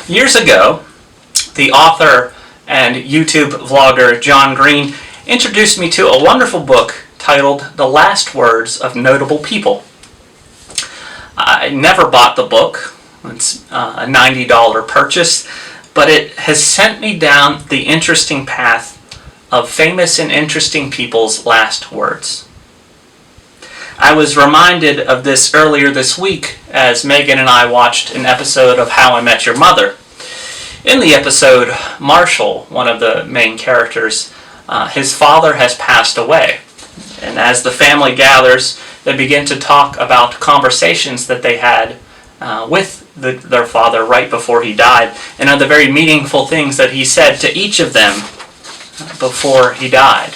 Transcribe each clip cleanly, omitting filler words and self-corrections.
Years ago, the author and YouTube vlogger John Green introduced me to a wonderful book titled The Last Words of Notable People. I never bought the book. It's a $90 purchase, but it has sent me down the interesting path of famous and interesting people's last words. I was reminded of this earlier this week as Megan and I watched an episode of How I Met Your Mother. In the episode, Marshall, one of the main characters, his father has passed away. And as the family gathers, they begin to talk about conversations that they had with their father right before he died, and of the very meaningful things that he said to each of them before he died.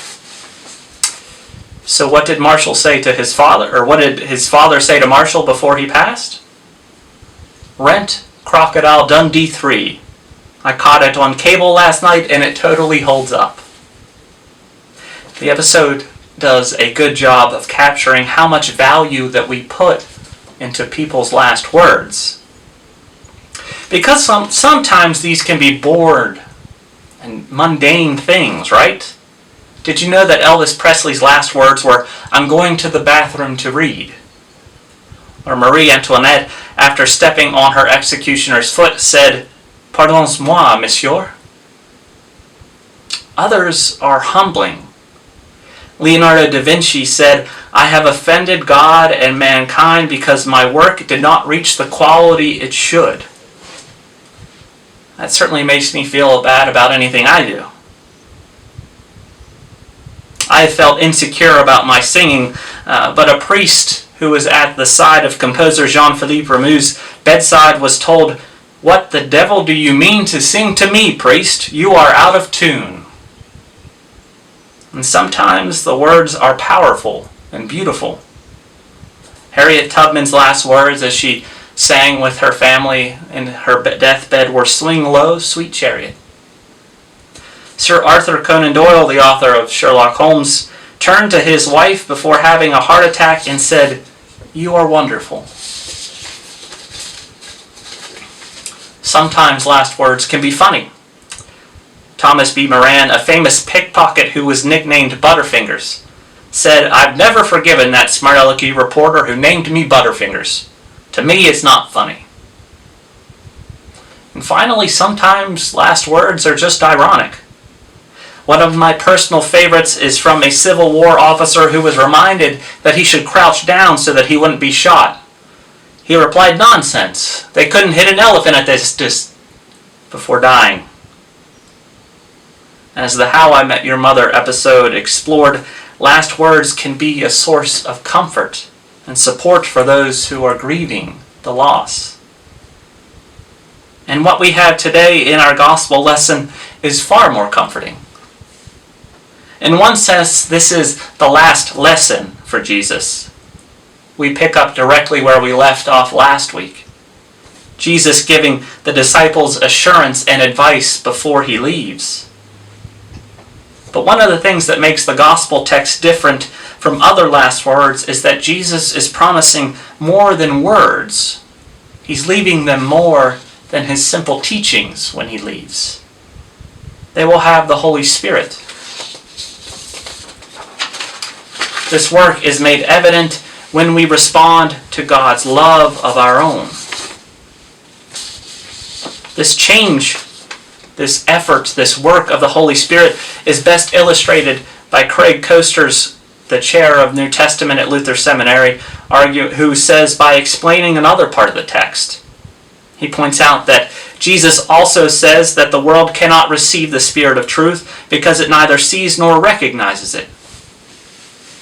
So what did Marshall say to his father, or what did his father say to Marshall before he passed? Rent Crocodile Dundee 3. I caught it on cable last night and it totally holds up. The episode does a good job of capturing how much value that we put into people's last words. Because sometimes these can be bored and mundane things, right? Did you know that Elvis Presley's last words were, "I'm going to the bathroom to read"? Or Marie Antoinette, after stepping on her executioner's foot, said, "Pardonnez-moi, monsieur." Others are humbling. Leonardo da Vinci said, "I have offended God and mankind because my work did not reach the quality it should." That certainly makes me feel bad about anything I do. I have felt insecure about my singing, but a priest who was at the side of composer Jean-Philippe Rameau's bedside was told, "What the devil do you mean to sing to me, priest? You are out of tune." And sometimes the words are powerful and beautiful. Harriet Tubman's last words as she sang with her family in her deathbed were, "Swing low, sweet chariot." Sir Arthur Conan Doyle, the author of Sherlock Holmes, turned to his wife before having a heart attack and said, "You are wonderful." Sometimes last words can be funny. Thomas B. Moran, a famous pickpocket who was nicknamed Butterfingers, said, "I've never forgiven that smart-alecky reporter who named me Butterfingers. To me, it's not funny." And finally, sometimes last words are just ironic. One of my personal favorites is from a Civil War officer who was reminded that he should crouch down so that he wouldn't be shot. He replied, "Nonsense. They couldn't hit an elephant at this distance," before dying. As the How I Met Your Mother episode explored, last words can be a source of comfort and support for those who are grieving the loss. And what we have today in our gospel lesson is far more comforting. In one sense, this is the last lesson for Jesus. We pick up directly where we left off last week. Jesus giving the disciples assurance and advice before he leaves. But one of the things that makes the gospel text different from other last words is that Jesus is promising more than words. He's leaving them more than his simple teachings when he leaves. They will have the Holy Spirit. This work is made evident when we respond to God's love of our own. This change, this effort, this work of the Holy Spirit is best illustrated by Craig Coasters, the chair of New Testament at Luther Seminary, who says by explaining another part of the text. He points out that Jesus also says that the world cannot receive the Spirit of truth because it neither sees nor recognizes it.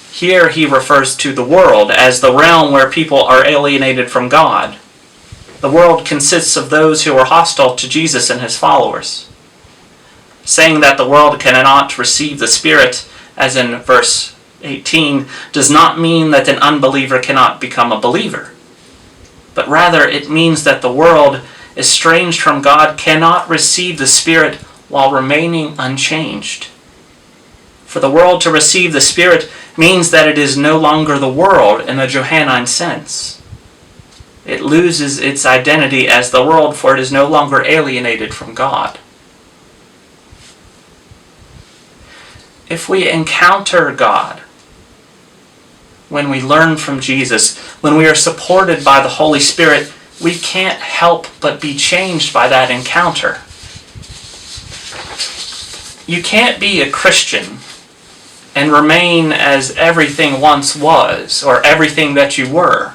Here he refers to the world as the realm where people are alienated from God. The world consists of those who are hostile to Jesus and his followers. Saying that the world cannot receive the Spirit, as in verse 18, does not mean that an unbeliever cannot become a believer. But rather it means that the world, estranged from God, cannot receive the Spirit while remaining unchanged. For the world to receive the Spirit means that it is no longer the world in the Johannine sense. it loses its identity as the world, for it is no longer alienated from God. If we encounter God, when we learn from Jesus, when we are supported by the Holy Spirit, we can't help but be changed by that encounter. You can't be a Christian and remain as everything once was, or everything that you were.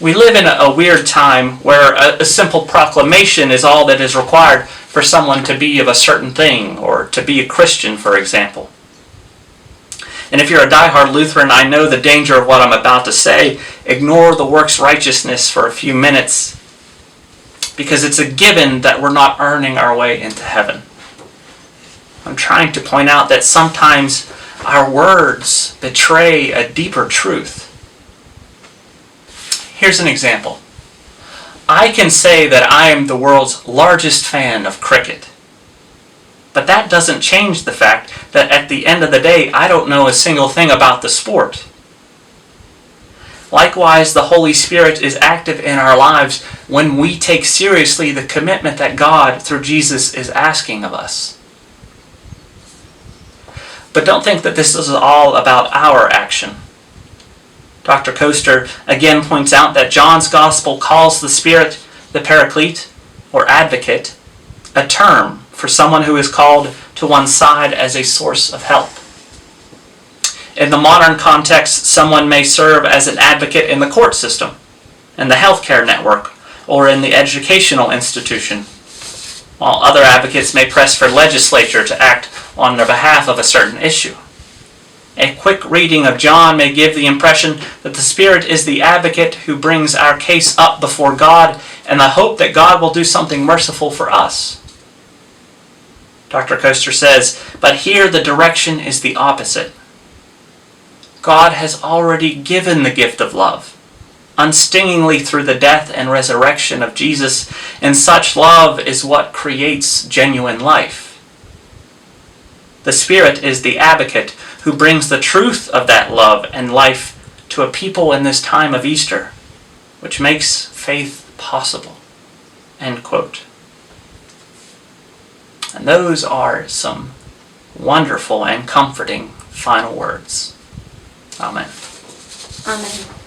We live in a weird time where a simple proclamation is all that is required for someone to be of a certain thing, or to be a Christian, for example. And if you're a diehard Lutheran, I know the danger of what I'm about to say. Ignore the works righteousness for a few minutes, because it's a given that we're not earning our way into heaven. I'm trying to point out that sometimes our words betray a deeper truth. Here's an example. I can say that I am the world's largest fan of cricket. But that doesn't change the fact that at the end of the day, I don't know a single thing about the sport. Likewise, the Holy Spirit is active in our lives when we take seriously the commitment that God, through Jesus, is asking of us. But don't think that this is all about our action. Dr. Koester again points out that John's Gospel calls the Spirit the Paraclete, or Advocate, a term for someone who is called to one side as a source of help. In the modern context, someone may serve as an advocate in the court system, in the healthcare network, or in the educational institution, while other advocates may press for legislature to act on their behalf of a certain issue. A quick reading of John may give the impression that the Spirit is the advocate who brings our case up before God, and the hope that God will do something merciful for us. Dr. Koester says, but here the direction is the opposite. God has already given the gift of love, unstingingly through the death and resurrection of Jesus, and such love is what creates genuine life. The Spirit is the advocate who brings the truth of that love and life to a people in this time of Easter, which makes faith possible. End quote. And those are some wonderful and comforting final words. Amen. Amen.